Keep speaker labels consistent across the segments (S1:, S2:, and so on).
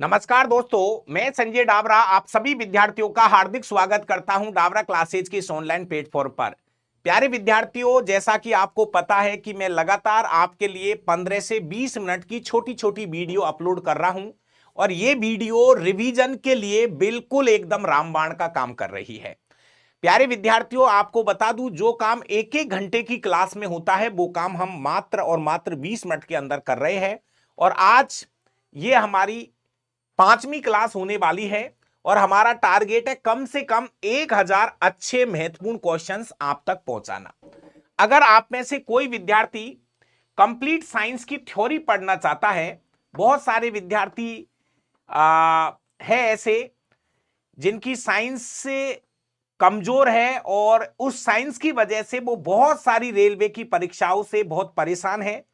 S1: नमस्कार दोस्तों, मैं संजय डाबरा आप सभी विद्यार्थियों का हार्दिक स्वागत करता हूं डाबरा क्लासेज के इस ऑनलाइन प्लेटफॉर्म पर। प्यारे विद्यार्थियों, जैसा कि आपको पता है कि मैं लगातार आपके लिए 15 से 20 मिनट की छोटी छोटी वीडियो अपलोड कर रहा हूं और ये वीडियो रिवीजन के लिए बिल्कुल एकदम रामबाण का काम कर रही है। प्यारे विद्यार्थियों, आपको बता दूं, जो काम एक एक घंटे की क्लास में होता है वो काम हम मात्र और मात्र 20 मिनट के अंदर कर रहे हैं। और आज ये हमारी 5वीं क्लास होने वाली है और हमारा टारगेट है कम से कम 1000 अच्छे महत्वपूर्ण क्वेश्चंस आप तक पहुंचाना। अगर आप में से कोई विद्यार्थी कंप्लीट साइंस की थ्योरी पढ़ना चाहता है, बहुत सारे विद्यार्थी है ऐसे जिनकी साइंस से कमजोर है और उस साइंस की वजह से वो बहुत सारी रेलवे की परीक्षाओं से बहुत परेशान है।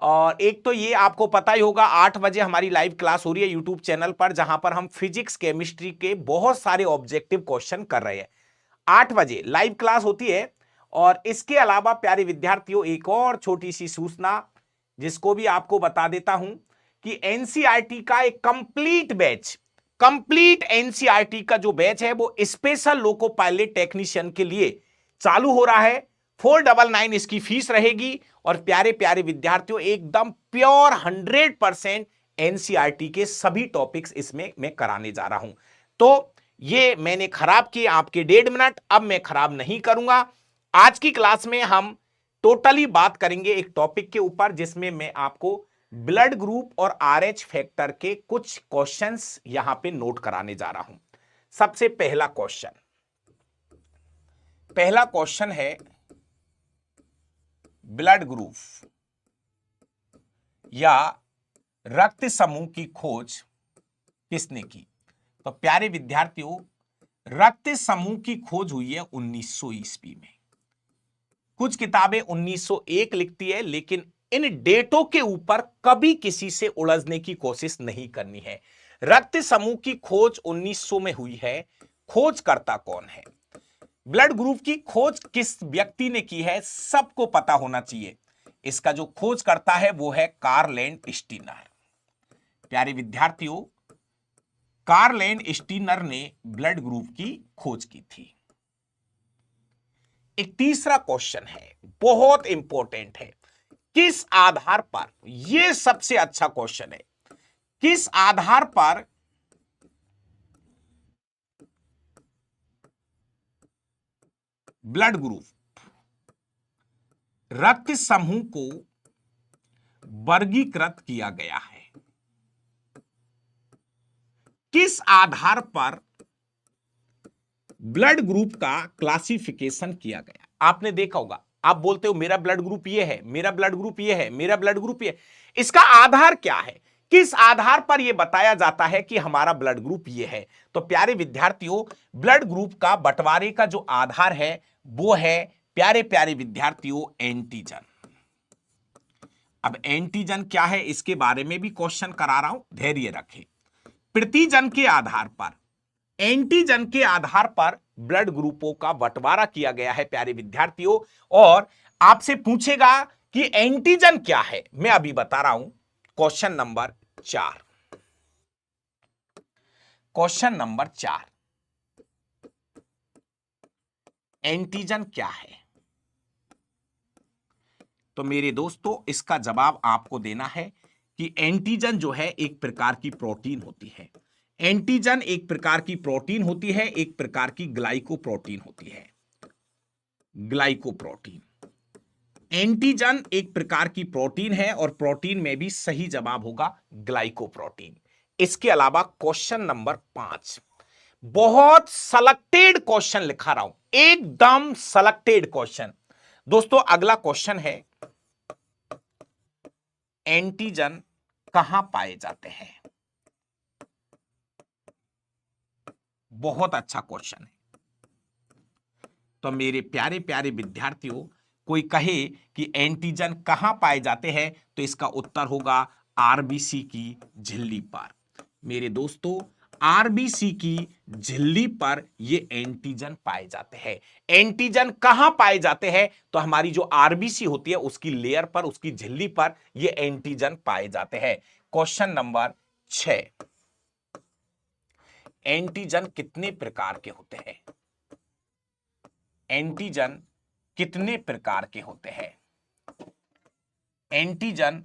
S1: और एक तो ये आपको पता ही होगा, 8 बजे हमारी लाइव क्लास हो रही है यूट्यूब चैनल पर, जहां पर हम फिजिक्स केमिस्ट्री के बहुत सारे ऑब्जेक्टिव क्वेश्चन कर रहे हैं। 8 बजे लाइव क्लास होती है। और इसके अलावा प्यारे विद्यार्थियों, एक और छोटी सी सूचना जिसको भी आपको बता देता हूं कि एनसीईआरटी का एक कंप्लीट एनसीईआरटी का जो बैच है वो स्पेशल लोको पायलट टेक्नीशियन के लिए चालू हो रहा है। 499 इसकी फीस रहेगी। और प्यारे प्यारे विद्यार्थियों, एकदम प्योर 100% एनसीईआरटी के सभी टॉपिक्स इसमें मैं कराने जा रहा हूं। तो ये मैंने खराब किए आपके 1.5 मिनट, अब मैं खराब नहीं करूंगा। आज की क्लास में हम टोटली बात करेंगे एक टॉपिक के ऊपर जिसमें मैं आपको ब्लड ग्रुप और आरएच फैक्टर के कुछ क्वेश्चंस यहां पे नोट कराने जा रहा हूं। सबसे पहला क्वेश्चन है, ब्लड ग्रुप या रक्त समूह की खोज किसने की? तो प्यारे विद्यार्थियों, रक्त समूह की खोज हुई है 1900 ईस्वी में। कुछ किताबें 1901 लिखती है, लेकिन इन डेटों के ऊपर कभी किसी से उलझने की कोशिश नहीं करनी है। रक्त समूह की खोज 1900 में हुई है। खोजकर्ता कौन है? ब्लड ग्रुप की खोज किस व्यक्ति ने की है, सबको पता होना चाहिए। इसका जो खोज करता है वो है कार्ल एंड स्टीनर। प्यारे विद्यार्थियों, कार्ल एंड स्टीनर ने ब्लड ग्रुप की खोज की थी। एक तीसरा क्वेश्चन है, बहुत इंपॉर्टेंट है। किस आधार पर, यह सबसे अच्छा क्वेश्चन है, किस आधार पर ब्लड ग्रुप रक्त समूह को वर्गीकृत किया गया है? किस आधार पर ब्लड ग्रुप का क्लासिफिकेशन किया गया? आपने देखा होगा, आप बोलते हो मेरा ब्लड ग्रुप ये है, मेरा ब्लड ग्रुप ये है, मेरा ब्लड ग्रुप ये। इसका आधार क्या है? किस आधार पर यह बताया जाता है कि हमारा ब्लड ग्रुप ये है? तो प्यारे विद्यार्थियों, ब्लड ग्रुप का बंटवारे का जो आधार है वो है, प्यारे प्यारे विद्यार्थियों, एंटीजन। अब एंटीजन क्या है, इसके बारे में भी क्वेश्चन करा रहा हूं, धैर्य रखें। प्रतिजन के आधार पर, एंटीजन के आधार पर ब्लड ग्रुपों का बंटवारा किया गया है प्यारे विद्यार्थियों। और आपसे पूछेगा कि एंटीजन क्या है, मैं अभी बता रहा हूं। Question number 4, question number 4, antigen क्या है? तो मेरे दोस्तों, इसका जवाब आपको देना है कि एंटीजन जो है एक प्रकार की प्रोटीन होती है। एंटीजन एक प्रकार की प्रोटीन होती है, एक प्रकार की ग्लाइकोप्रोटीन होती है। ग्लाइकोप्रोटीन, एंटीजन एक प्रकार की प्रोटीन है और प्रोटीन में भी सही जवाब होगा ग्लाइकोप्रोटीन। इसके अलावा क्वेश्चन नंबर 5, बहुत सेलेक्टेड क्वेश्चन लिखा रहा हूं, एकदम सेलेक्टेड क्वेश्चन। दोस्तों, अगला क्वेश्चन है, एंटीजन कहां पाए जाते हैं? बहुत अच्छा क्वेश्चन है। तो मेरे प्यारे प्यारे विद्यार्थियों, कोई कहे कि एंटीजन कहां पाए जाते हैं, तो इसका उत्तर होगा आरबीसी की झिल्ली पर। मेरे दोस्तों, आरबीसी की झिल्ली पर ये एंटीजन पाए जाते हैं। एंटीजन कहां पाए जाते हैं? तो हमारी जो आरबीसी होती है उसकी लेयर पर, उसकी झिल्ली पर ये एंटीजन पाए जाते हैं। क्वेश्चन नंबर 6, एंटीजन कितने प्रकार के होते हैं? एंटीजन कितने प्रकार के होते हैं? एंटीजन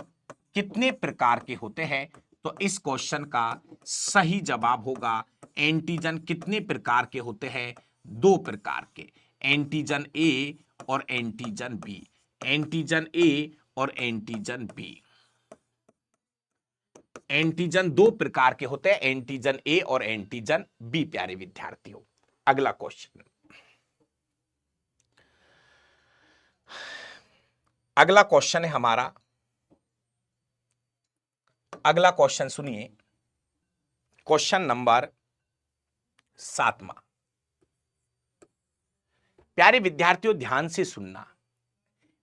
S1: कितने प्रकार के होते हैं? तो इस क्वेश्चन का सही जवाब होगा एंटीजन कितने प्रकार के होते हैं? 2 प्रकार के, एंटीजन ए और एंटीजन बी। एंटीजन ए और एंटीजन बी। एंटीजन 2 प्रकार के होते हैं, एंटीजन ए और एंटीजन बी। प्यारे विद्यार्थियों, अगला क्वेश्चन, अगला क्वेश्चन है हमारा, अगला क्वेश्चन सुनिए, क्वेश्चन नंबर 7वां। प्यारे विद्यार्थियों ध्यान से सुनना,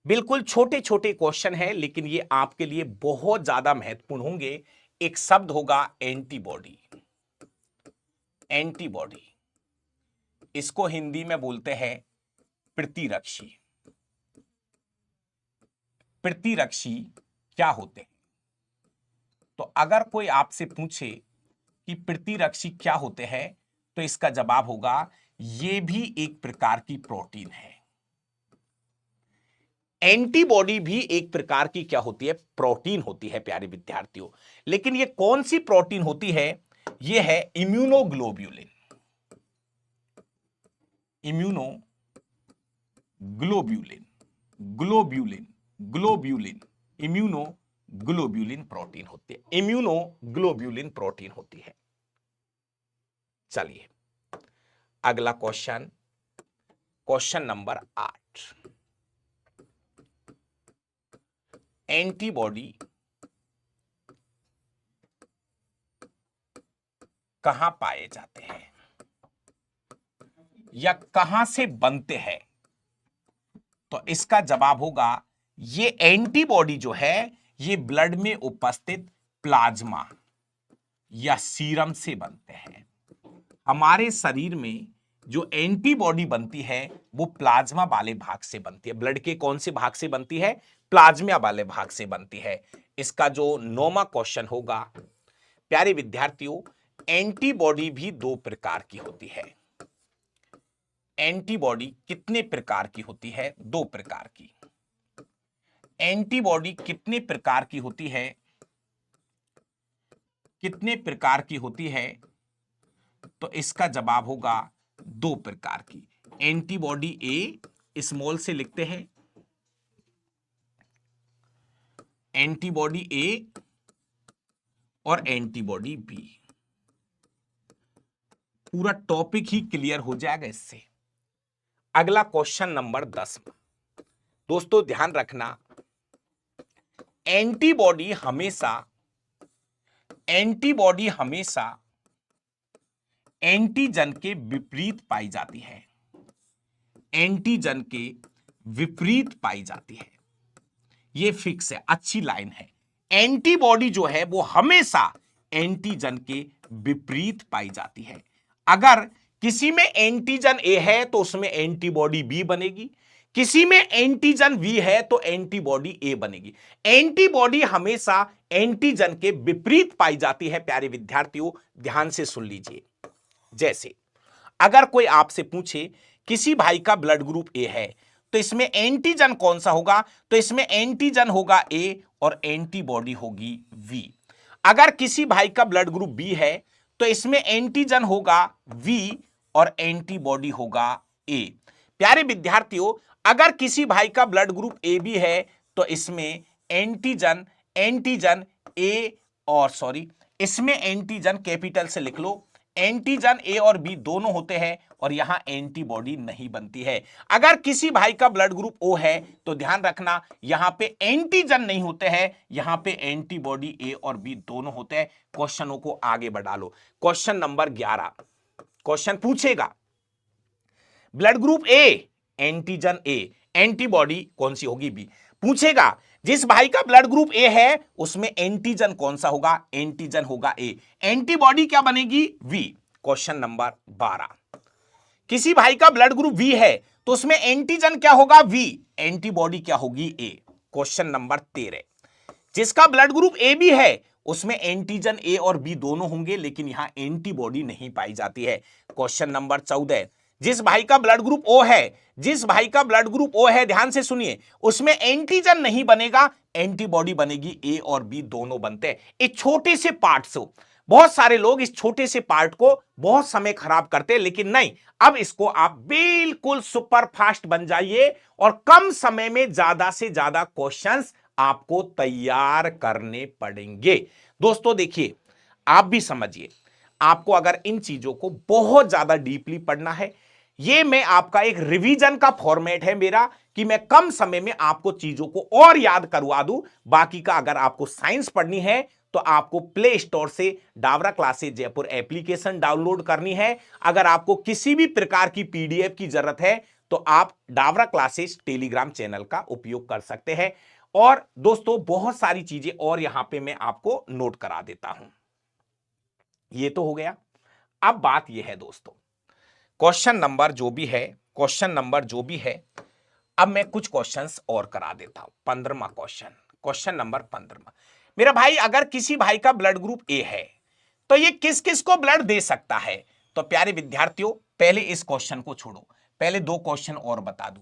S1: बिल्कुल छोटे छोटे क्वेश्चन है लेकिन ये आपके लिए बहुत ज्यादा महत्वपूर्ण होंगे। एक शब्द होगा एंटीबॉडी। एंटीबॉडी, इसको हिंदी में बोलते हैं प्रतिरक्षी। प्रतिरक्षी क्या होते हैं? तो अगर कोई आपसे पूछे कि प्रतिरक्षी क्या होते हैं तो इसका जवाब होगा ये भी एक प्रकार की प्रोटीन है। एंटीबॉडी भी एक प्रकार की क्या होती है? प्रोटीन होती है प्यारे विद्यार्थियों। लेकिन ये कौन सी प्रोटीन होती है? ये है immunoglobulin. Immunoglobulin, globulin, globulin, immunoglobulin protein होती है। इम्यूनोग्लोब्यूलिन प्रोटीन होती है। चलिए अगला क्वेश्चन, क्वेश्चन नंबर 8। एंटीबॉडी कहां पाए जाते हैं या कहां से बनते हैं? तो इसका जवाब होगा ये एंटीबॉडी जो है ये ब्लड में उपस्थित प्लाज्मा या सीरम से बनते हैं। हमारे शरीर में जो एंटीबॉडी बनती है वो प्लाज्मा वाले भाग से बनती है। ब्लड के कौन से भाग से बनती है? प्लाज्मा वाले भाग से बनती है। इसका जो 9वां क्वेश्चन होगा, प्यारे विद्यार्थियों, एंटीबॉडी भी 2 प्रकार की होती है। एंटीबॉडी कितने प्रकार की होती है? 2 प्रकार की। एंटीबॉडी कितने प्रकार की होती है? कितने प्रकार की होती है? तो इसका जवाब होगा 2 प्रकार की। एंटीबॉडी ए स्मॉल से लिखते हैं, एंटीबॉडी ए और एंटीबॉडी बी। पूरा टॉपिक ही क्लियर हो जाएगा इससे। अगला क्वेश्चन नंबर 10। दोस्तों ध्यान रखना, एंटीबॉडी हमेशा एंटीजन के विपरीत पाई जाती है। एंटीजन के विपरीत पाई जाती है, ये फिक्स है, अच्छी लाइन है। एंटीबॉडी जो है वो हमेशा एंटीजन के विपरीत पाई जाती है। अगर किसी में एंटीजन ए है तो उसमें एंटीबॉडी बी बनेगी, किसी में एंटीजन वी है तो एंटीबॉडी ए बनेगी। एंटीबॉडी हमेशा एंटीजन के विपरीत पाई जाती है। प्यारे विद्यार्थियों ध्यान से सुन लीजिए। जैसे अगर कोई आपसे पूछे किसी भाई का ब्लड ग्रुप ए है तो इसमें एंटीजन कौन सा होगा? तो इसमें एंटीजन होगा ए और एंटीबॉडी होगी वी। अगर किसी भाई का ब्लड ग्रुप बी है तो इसमें एंटीजन होगा वी और एंटीबॉडी होगा ए। प्यारे विद्यार्थियों, अगर किसी भाई का ब्लड ग्रुप ए बी है तो इसमें एंटीजन ए और इसमें एंटीजन कैपिटल से लिख लो, एंटीजन ए और बी दोनों होते हैं और यहां एंटीबॉडी नहीं बनती है। अगर किसी भाई का ब्लड ग्रुप ओ है तो ध्यान रखना यहां पे एंटीजन नहीं होते हैं, यहां पे एंटीबॉडी ए और बी दोनों होते हैं। क्वेश्चनों को आगे बढ़ा लो। क्वेश्चन नंबर 11, क्वेश्चन पूछेगा blood group A antigen A, antibody कौन सी होगी? बी। पूछेगा जिस भाई का ब्लड ग्रुप ए है उसमें एंटीजन कौन सा होगा? एंटीजन होगा ए। एंटीबॉडी क्या बनेगी? वी। क्वेश्चन नंबर 12, किसी भाई का ब्लड ग्रुप वी है तो उसमें एंटीजन क्या होगा? वी। एंटीबॉडी क्या होगी? ए। क्वेश्चन नंबर 13, जिसका ब्लड ग्रुप ए बी है उसमें एंटीजन ए और बी दोनों होंगे, लेकिन यहां एंटीबॉडी नहीं पाई जाती है। क्वेश्चन नंबर 14, जिस भाई का ब्लड ग्रुप ओ है, जिस भाई का ब्लड ग्रुप ओ है, ध्यान से सुनिए, उसमें एंटीजन नहीं बनेगा, एंटीबॉडी बनेगी। ए और बी दोनों बनते हैं एक छोटे से पार्ट से। बहुत सारे लोग इस छोटे से पार्ट को बहुत समय खराब करते हैं, लेकिन नहीं, अब इसको आप बिल्कुल सुपर फास्ट बन जाइए और कम समय में ज्यादा से ज्यादा क्वेश्चंस आपको तैयार करने पड़ेंगे। दोस्तों देखिए, आप भी समझिए, आपको अगर इन चीजों को बहुत ज्यादा डीपली पढ़ना है, ये मैं आपका एक रिवीजन का फॉर्मेट है मेरा, कि मैं कम समय में आपको चीजों को और याद करवा दूं। बाकी का अगर आपको साइंस पढ़नी है तो आपको प्ले स्टोर से Dawra classes Jaipur application download करनी है। अगर आपको किसी भी प्रकार की पीडीएफ की जरूरत है तो आप डावरा क्लासेज टेलीग्राम चैनल का उपयोग कर सकते हैं। और दोस्तों बहुत सारी चीजें और यहां पे मैं आपको नोट करा देता हूं। ये तो हो गया। अब बात यह है दोस्तों, क्वेश्चन नंबर जो भी है, क्वेश्चन नंबर जो भी है, अब मैं कुछ क्वेश्चंस और करा देता हूं। 15वां क्वेश्चन, क्वेश्चन नंबर 15। मेरा भाई, अगर किसी भाई का ब्लड ग्रुप ए है तो ये किस किस को ब्लड दे सकता है? तो प्यारे विद्यार्थियों, पहले इस क्वेश्चन को छोड़ो, पहले दो क्वेश्चन और बता दूं,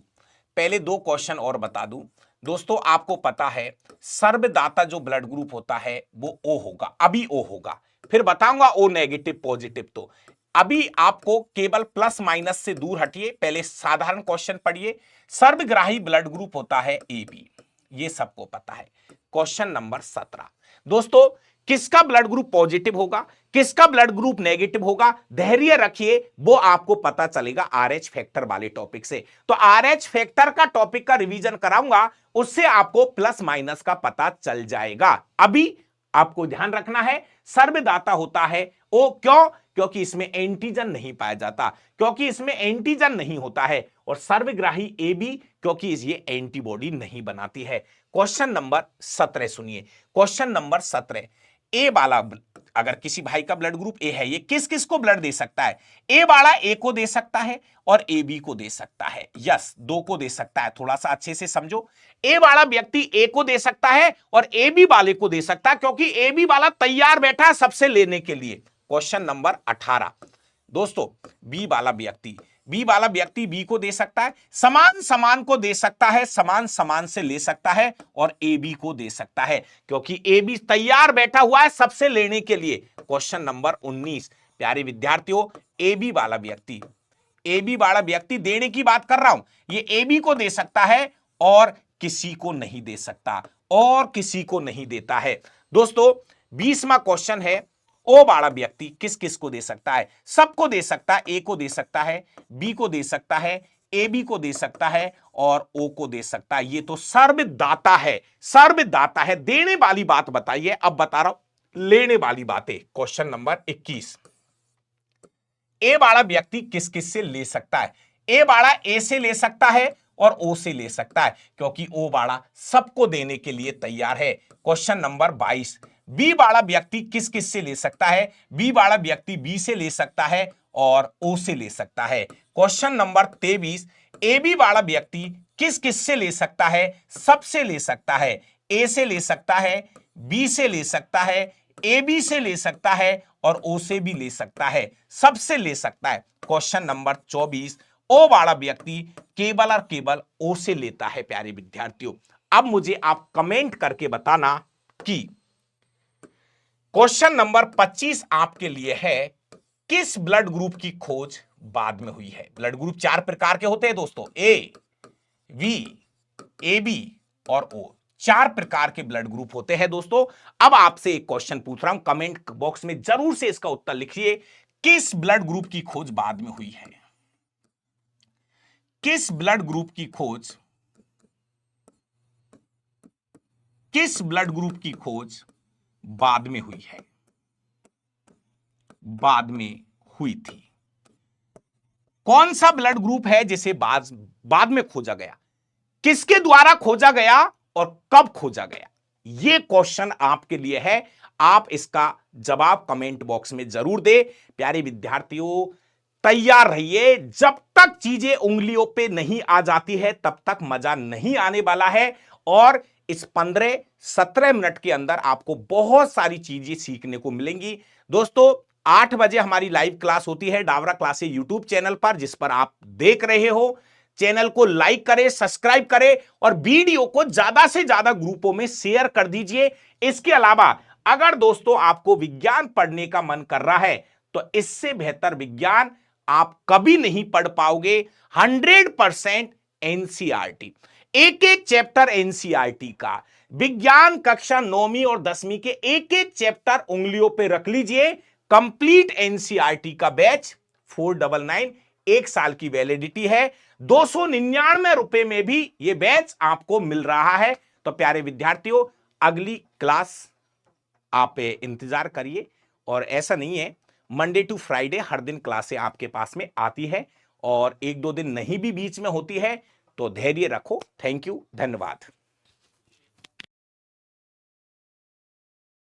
S1: पहले दो क्वेश्चन और बता दूं। दोस्तों आपको पता है सर्वदाता जो ब्लड ग्रुप होता है वो ओ होगा, अभी ओ होगा, फिर बताऊंगा ओ नेगेटिव पॉजिटिव। तो अभी आपको केवल प्लस माइनस से दूर हटिए, पहले साधारण क्वेश्चन पढ़िए। सर्वग्राही ब्लड ग्रुप होता है ए बी, ये सबको पता है। क्वेश्चन नंबर 17, दोस्तों किसका ब्लड ग्रुप पॉजिटिव होगा, किसका ब्लड ग्रुप नेगेटिव होगा, धैर्य रखिए, वो आपको पता चलेगा आरएच फैक्टर वाले टॉपिक से। तो आरएच फैक्टर का टॉपिक का रिवीजन कराऊंगा, उससे आपको प्लस माइनस का पता चल जाएगा। अभी आपको ध्यान रखना है, सर्वदाता होता है ओ, क्यों? क्योंकि इसमें एंटीजन नहीं पाया जाता, क्योंकि इसमें एंटीजन नहीं होता है। और सर्वग्राही ए बी, क्योंकि ये एंटीबॉडी नहीं बनाती है। क्वेश्चन नंबर 17 सुनिए, क्वेश्चन नंबर 17, ए वाला, अगर किसी भाई का ब्लड ग्रुप ए है, ये किस किस को ब्लड दे सकता है? ए वाला ए को दे सकता है और ए बी को दे सकता है। यस, दो को दे सकता है। थोड़ा सा अच्छे से समझो, ए वाला व्यक्ति ए को दे सकता है और ए बी वाले को दे सकता है, क्योंकि ए बी वाला तैयार बैठा है सबसे लेने के लिए। क्वेश्चन नंबर 18, दोस्तों बी वाला व्यक्ति बी को दे सकता है, समान समान को दे सकता है, समान समान से ले सकता है, और ए बी को दे सकता है, क्योंकि ए बी तैयार बैठा हुआ है सबसे लेने के लिए। क्वेश्चन नंबर 19, प्यारे विद्यार्थियों, ए बी वाला व्यक्ति देने की बात कर रहा हूं, ये ए बी को दे सकता है और किसी को नहीं दे सकता, और किसी को नहीं देता है। दोस्तों 20वां क्वेश्चन है, ओ वाला व्यक्ति किस किस को दे सकता है? सबको दे सकता है, ए को दे सकता है, बी को दे सकता है, ए बी को दे सकता है और ओ को दे सकता है। ये तो सर्वदाता है, सर्वदाता है। देने वाली बात बताइए, अब बता रहा हूं लेने वाली बातें। क्वेश्चन नंबर 21, ए वाला व्यक्ति किस किस से ले सकता है? ए वाला ए से ले सकता है और ओ से ले सकता है, क्योंकि ओ वाला सबको देने के लिए तैयार है। क्वेश्चन नंबर 22, बी वाला व्यक्ति किस किस से ले सकता है? बी वाला व्यक्ति बी से ले सकता है और ओ से ले सकता है। क्वेश्चन नंबर 23, ए बी वाला व्यक्ति किस किस से ले सकता है? सबसे ले सकता है, ए से ले सकता है, बी से ले सकता है, ए बी से ले सकता है और ओ से भी ले सकता है, सबसे ले सकता है। क्वेश्चन नंबर 24, ओ वाला व्यक्ति केवल और केवल ओ से लेता है। प्यारे विद्यार्थियों, अब मुझे आप कमेंट करके बताना कि क्वेश्चन नंबर 25 आपके लिए है, किस ब्लड ग्रुप की खोज बाद में हुई है? ब्लड ग्रुप 4 प्रकार के होते हैं दोस्तों, ए, वी, ए बी और ओ, 4 प्रकार के ब्लड ग्रुप होते हैं दोस्तों। अब आपसे एक क्वेश्चन पूछ रहा हूं, कमेंट बॉक्स में जरूर से इसका उत्तर लिखिए, किस ब्लड ग्रुप की खोज बाद में हुई है? किस ब्लड ग्रुप की खोज, किस ब्लड ग्रुप की खोज बाद में हुई है? बाद में हुई थी। कौन सा ब्लड ग्रुप है जिसे बाद में खोजा गया? किसके द्वारा खोजा गया और कब खोजा गया? यह क्वेश्चन आपके लिए है। आप इसका जवाब कमेंट बॉक्स में जरूर दे। प्यारे विद्यार्थियों, तैयार रहिए, जब तक चीजें उंगलियों पे नहीं आ जाती है तब तक मजा नहीं आने वाला है। और इस 15-17 मिनट के अंदर आपको बहुत सारी चीजें सीखने को मिलेंगी। दोस्तों 8 बजे हमारी लाइव क्लास होती है डाबरा क्लासेस यूट्यूब चैनल पर, जिस पर आप देख रहे हो। चैनल को लाइक करें, सब्सक्राइब करें और वीडियो को ज्यादा से ज्यादा ग्रुपों में शेयर कर दीजिए। इसके अलावा अगर दोस्तों आपको विज्ञान पढ़ने का मन कर रहा है तो इससे बेहतर विज्ञान आप कभी नहीं पढ़ पाओगे। 100% एनसीईआरटी, एक एक चैप्टर एनसीईआरटी का, विज्ञान कक्षा 9वीं और 10वीं के एक एक चैप्टर उंगलियों पे रख लीजिए। कंप्लीट एनसीईआरटी का बैच 499, एक साल की वैलिडिटी है। 299 रुपए में भी यह बैच आपको मिल रहा है। तो प्यारे विद्यार्थियों, अगली क्लास आप इंतजार करिए। और ऐसा नहीं है, मंडे टू फ्राइडे हर दिन क्लासें आपके पास में आती है और एक दो दिन नहीं भी बीच में होती है, तो धैर्य रखो। थैंक यू, धन्यवाद।